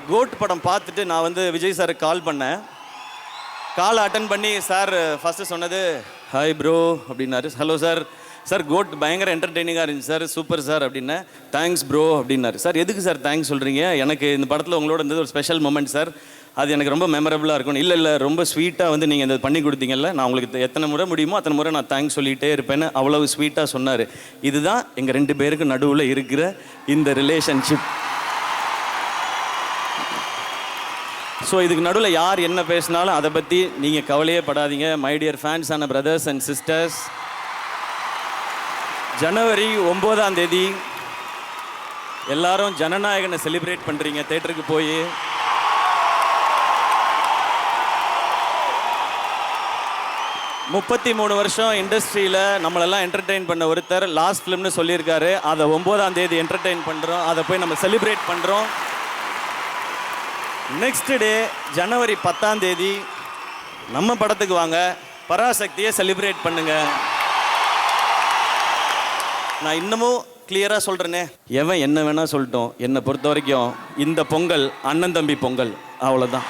Code படம் பார்த்துட்டு நான் வந்து விஜய் சாருக்கு கால் பண்ணேன். கால் அட்டன் பண்ணி சார் ஃபஸ்ட்டு சொன்னது ஹாய் ப்ரோ அப்படின்னாரு. ஹலோ சார், சார் கோட் பயங்கர என்டர்டெய்னிங்காக இருந்துச்சு சார், சூப்பர் சார் அப்படின்னேன். தேங்க்ஸ் ப்ரோ அப்படின்னாரு. சார் எதுக்கு சார் தேங்க்ஸ் சொல்கிறீங்க? எனக்கு இந்த படத்தில் உங்களோட இருந்தது ஒரு ஸ்பெஷல் மூமெண்ட் சார், அது எனக்கு ரொம்ப மெமரபுளாக இருக்கும். இல்லை ரொம்ப ஸ்வீட்டாக வந்து நீங்கள் இந்த பண்ணி கொடுத்தீங்கல்ல, நான் உங்களுக்கு எத்தனை முறை முடியுமோ அத்தனை முறை நான் தேங்க்ஸ் சொல்லிகிட்டே இருப்பேன்னு அவ்வளவு ஸ்வீட்டாக சொன்னார். இதுதான் எங்கள் 2 பேருக்கு நடுவில் இருக்கிற இந்த ரிலேஷன்ஷிப். ஸோ இதுக்கு நடுவில் யார் என்ன பேசினாலும் அதை பற்றி நீங்கள் கவலையே படாதீங்க. மை டியர் ஃபேன்ஸ் ஆன பிரதர்ஸ் அண்ட் சிஸ்டர்ஸ், ஜனவரி 9ஆம் தேதி எல்லாரும் ஜனநாயகனை செலிப்ரேட் பண்ணுறீங்க தேட்டருக்கு போய். முப்பத்தி 3 வருஷம் இண்டஸ்ட்ரியில் நம்மளெல்லாம் என்டர்டெயின் பண்ண ஒருத்தர் லாஸ்ட் ஃபிலிம்னு சொல்லியிருக்காரு. அதை 9ஆம் தேதி என்டர்டெயின் பண்ணுறோம், அதை போய் நம்ம செலிப்ரேட் பண்ணுறோம். நெக்ஸ்ட் டே ஜனவரி 10ஆம் தேதி நம்ம படத்துக்கு வாங்க, பராசக்தியை செலிப்ரேட் பண்ணுங்க. நான் இன்னமும் கிளியராக சொல்கிறேனே, எவன் என்ன வேணால் சொல்லட்டும், என்னை பொறுத்த வரைக்கும் இந்த பொங்கல் அண்ணன் தம்பி பொங்கல், அவ்வளோதான்.